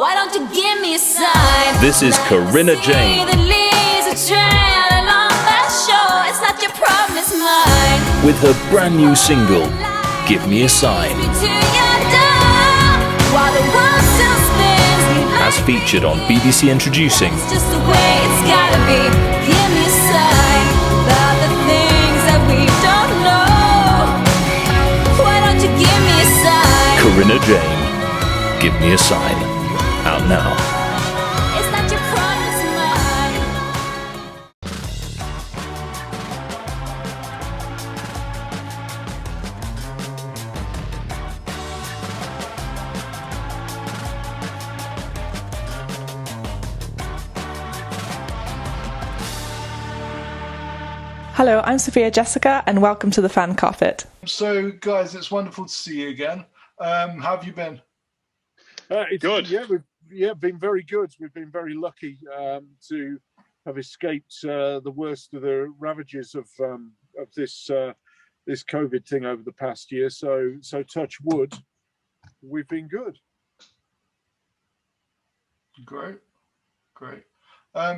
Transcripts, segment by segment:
Why don't you give me a sign? This is Corinna Jane. The leaves are trailing on that shore. It's not your problem, it's mine. With her brand new single, Give Me a Sign. While the world still spins, As featured on BBC Introducing. it's just the way it's gotta be. Give me a sign about the things that we don't know. Why don't you give me a sign? Corinna Jane, Give Me a Sign. Out now. It's not your problem, it's mine. Hello, I'm Sophia Jessica, and welcome to the Fan Carpet. So, guys, it's wonderful to see you again. How have you been? It's Good. Yeah, been very good. We've been very lucky to have escaped the worst of the ravages of this this COVID thing over the past year. So touch wood, we've been good. Great.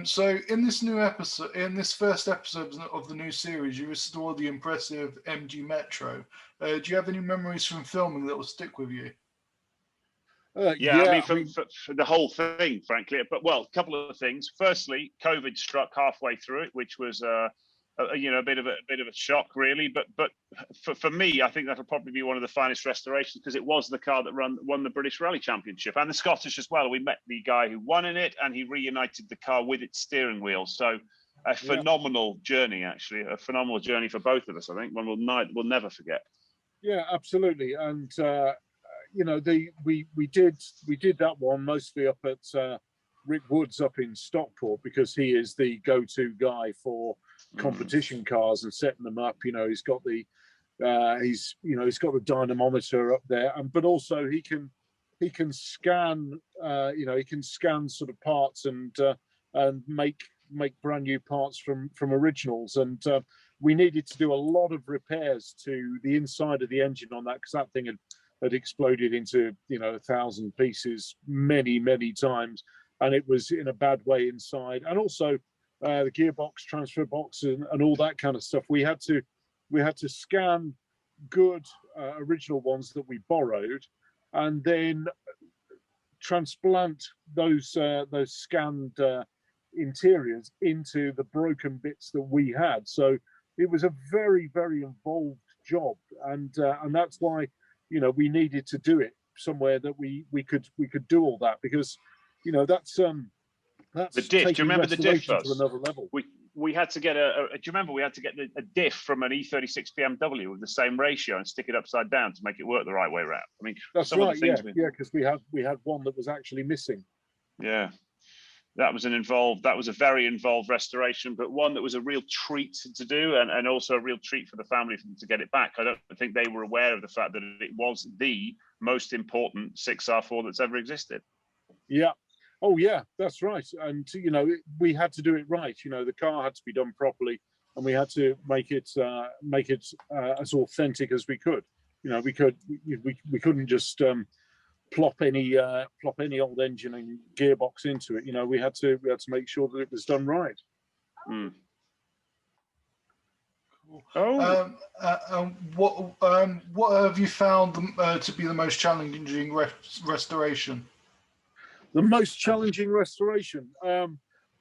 So, in this new episode, in this first episode of the new series, you restore the impressive MG Metro. Do you have any memories from filming that will stick with you? I mean, for the whole thing, frankly. But a couple of things. Firstly, COVID struck halfway through it, which was a bit of a shock, really. But for me, I think that'll probably be one of the finest restorations because it was the car that won the British Rally Championship and the Scottish as well. We met the guy who won in it, and he reunited the car with its steering wheel. So a phenomenal journey, actually, a phenomenal journey for both of us. I think one we'll never forget. Yeah, absolutely. And we did that one mostly up at Rick Wood's up in Stockport because he is the go-to guy for competition cars and setting them up. He's got the he's got the dynamometer up there, but also he can scan he can scan sort of parts and make brand new parts from originals. And we needed to do a lot of repairs to the inside of the engine on that because that thing had exploded into 1,000 pieces many times, and it was in a bad way inside. And also the gearbox, transfer box, and all that kind of stuff. We had to scan good original ones that we borrowed, and then transplant those scanned interiors into the broken bits that we had. So it was a very involved job, and that's why we needed to do it somewhere that we could do all that, because that's the diff. Do you remember the diff? To another level. We had to get do you remember we had to get a diff from an E36 BMW with the same ratio and stick it upside down to make it work the right way around? I mean, that's right. Because we had one that was actually missing. Yeah. That was a very involved restoration, but one that was a real treat to do, and also a real treat for the family to get it back. I don't think they were aware of the fact that it was the most important 6R4 that's ever existed. Yeah. Oh yeah, that's right. And we had to do it right. The car had to be done properly, and we had to make it as authentic as we could. We couldn't just plop any old engine and gearbox into it. We had to make sure that it was done right. Mm. What have you found to be the most challenging restoration? The most challenging restoration,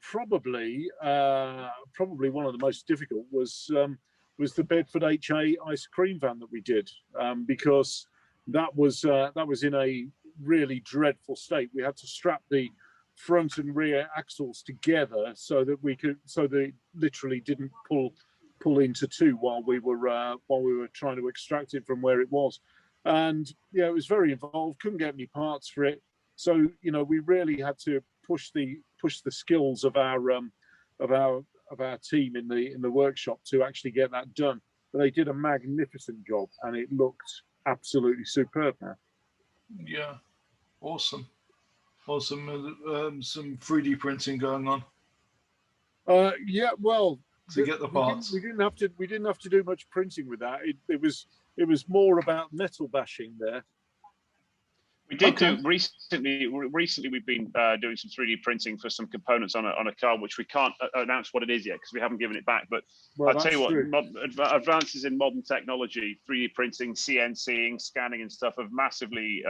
probably one of the most difficult was the Bedford HA ice cream van that we did, because that was in a really dreadful state. We had to strap the front and rear axles together so they literally didn't pull into two while we were trying to extract it from where it was. And it was very involved. Couldn't get any parts for it. So we really had to push the skills of our team in the workshop to actually get that done. But they did a magnificent job, and it looked absolutely superb now. Yeah, awesome. Some 3D printing going on. To get the parts. We didn't have to do much printing with that. It was more about metal bashing there. We did do recently. Recently, we've been doing some 3D printing for some components on a car, which we can't announce what it is yet because we haven't given it back. But I'll tell you what, advances in modern technology, 3D printing, CNCing, scanning, and stuff have massively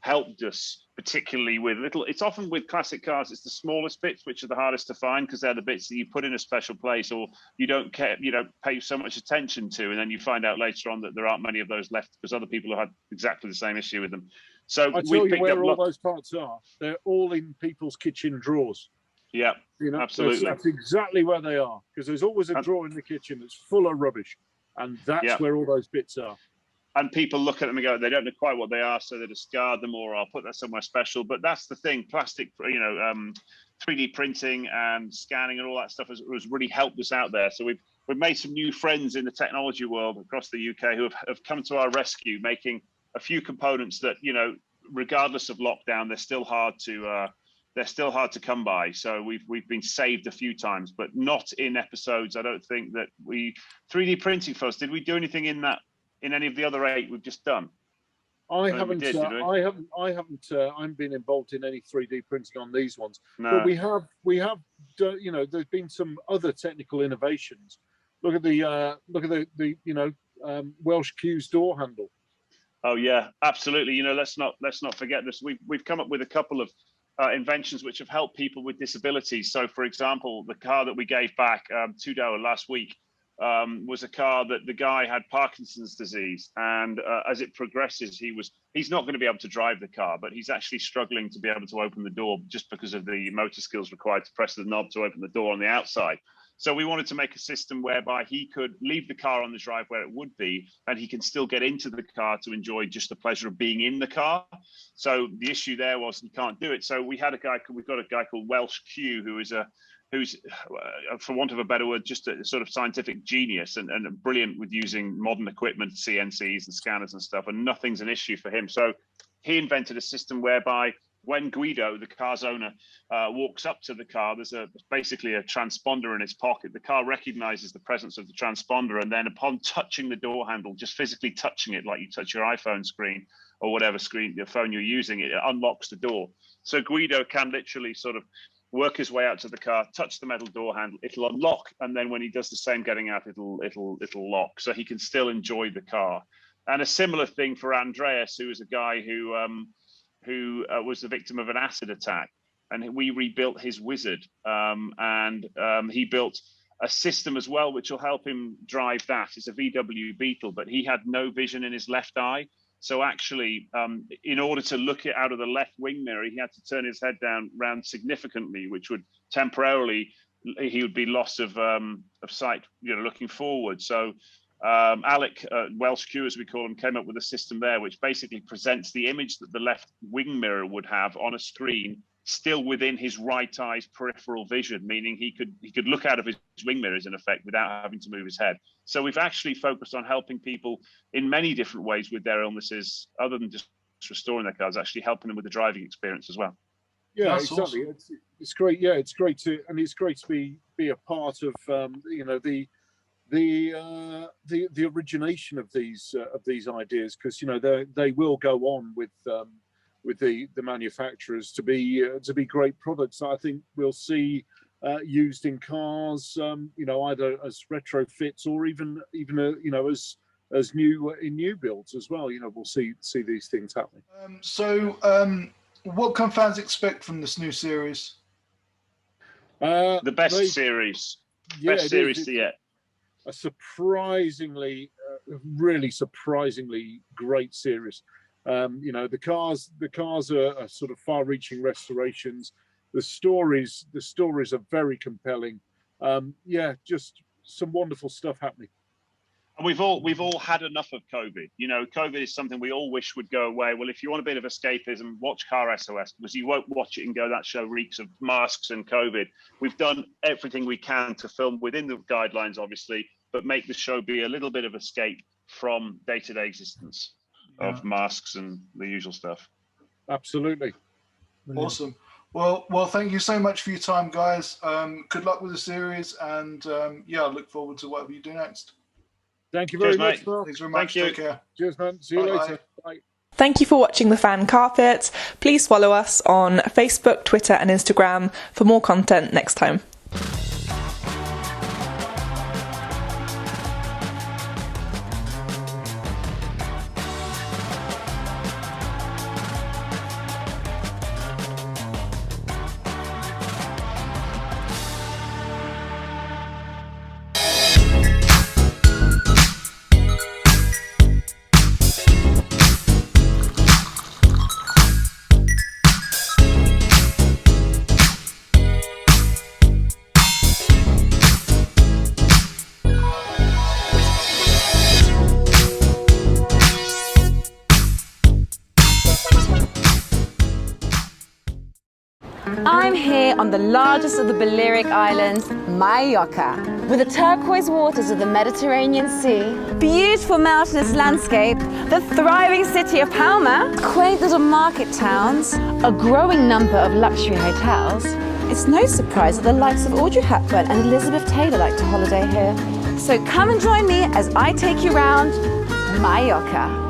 helped us, particularly with little. It's often with classic cars, it's the smallest bits which are the hardest to find because they're the bits that you put in a special place or you don't pay so much attention to, and then you find out later on that there aren't many of those left because other people have had exactly the same issue with them. So I tell you where all those parts are. They're all in people's kitchen drawers. Yeah, absolutely. That's exactly where they are because there's always a drawer in the kitchen that's full of rubbish, and that's where all those bits are. And people look at them and go, they don't know quite what they are, so they discard them or I'll put that somewhere special. But that's the thing, plastic, 3D printing and scanning and all that stuff has really helped us out there. So we've made some new friends in the technology world across the UK who have come to our rescue, making a few components that, regardless of lockdown, they're still hard to come by. So we've been saved a few times, but not in episodes. I don't think that 3D printing for us. Did we do anything in any of the other 8 we've just done? I haven't been involved in any 3D printing on these ones. No. But we have done, there's been some other technical innovations. Look at the Welsh Q's door handle. Oh yeah, absolutely. Let's not forget this. We've come up with a couple of inventions which have helped people with disabilities. So, for example, the car that we gave back $2 last week was a car that the guy had Parkinson's disease, and as it progresses, he's not going to be able to drive the car, but he's actually struggling to be able to open the door just because of the motor skills required to press the knob to open the door on the outside. So we wanted to make a system whereby he could leave the car on the drive where it would be, and he can still get into the car to enjoy just the pleasure of being in the car. So the issue there was he can't do it. So we've got a guy called Welsh Q, who's for want of a better word, just a sort of scientific genius and brilliant with using modern equipment, CNCs and scanners and stuff, and nothing's an issue for him. So he invented a system whereby when Guido, the car's owner, walks up to the car, there's basically a transponder in his pocket. The car recognizes the presence of the transponder, and then upon touching the door handle, just physically touching it like you touch your iPhone screen or whatever screen, the phone you're using, it unlocks the door. So Guido can literally sort of work his way out to the car, touch the metal door handle, it'll unlock, and then when he does the same getting out, it'll lock. So he can still enjoy the car. And a similar thing for Andreas, who is a guy who was the victim of an acid attack, and we rebuilt his wizard, and he built a system as well which will help him drive that. It's a VW Beetle, but he had no vision in his left eye. So actually, in order to look it out of the left wing mirror, he had to turn his head round significantly, which would temporarily, he would be loss of sight, looking forward. So Alec, Welsh Q as we call him, came up with a system there which basically presents the image that the left wing mirror would have on a screen, still within his right eye's peripheral vision, meaning he could look out of his wing mirrors in effect without having to move his head. So we've actually focused on helping people in many different ways with their illnesses, other than just restoring their cars, actually helping them with the driving experience as well. Yeah, That's exactly. awesome. It's great. Yeah, it's great to be a part of the origination of these ideas, because they will go on with the manufacturers to be great products that I think we'll see used in cars, either as retrofits or even as new builds as well. We'll see these things happening. What can fans expect from this new series? The best series. Yeah, best series to yet. A really surprisingly great series. The cars are sort of far-reaching restorations. The stories are very compelling. Just some wonderful stuff happening. And we've all had enough of COVID. COVID is something we all wish would go away. Well, if you want a bit of escapism, watch Car S.O.S, because you won't watch it and go, that show reeks of masks and COVID. We've done everything we can to film within the guidelines, obviously, but make the show be a little bit of escape from day-to-day existence of masks and the usual stuff. Absolutely. Awesome. Well, thank you so much for your time, guys. Good luck with the series, and I look forward to whatever you do next. Thank you very much, mate. Marc. Thanks very much. Take care. Cheers, man. See you later. Bye. Thank you for watching The Fan Carpet. Please follow us on Facebook, Twitter and Instagram for more content next time. I'm here on the largest of the Balearic Islands, Mallorca, with the turquoise waters of the Mediterranean Sea, beautiful mountainous landscape, the thriving city of Palma, quaint little market towns, a growing number of luxury hotels. It's no surprise that the likes of Audrey Hepburn and Elizabeth Taylor like to holiday here. So come and join me as I take you around Mallorca.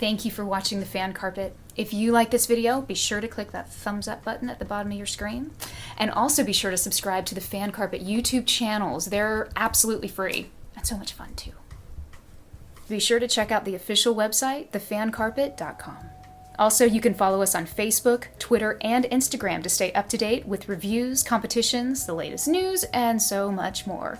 Thank you for watching The Fan Carpet. If you like this video, be sure to click that thumbs up button at the bottom of your screen. And also be sure to subscribe to the Fan Carpet YouTube channels. They're absolutely free and so much fun too. Be sure to check out the official website, thefancarpet.com. Also, you can follow us on Facebook, Twitter, and Instagram to stay up to date with reviews, competitions, the latest news, and so much more.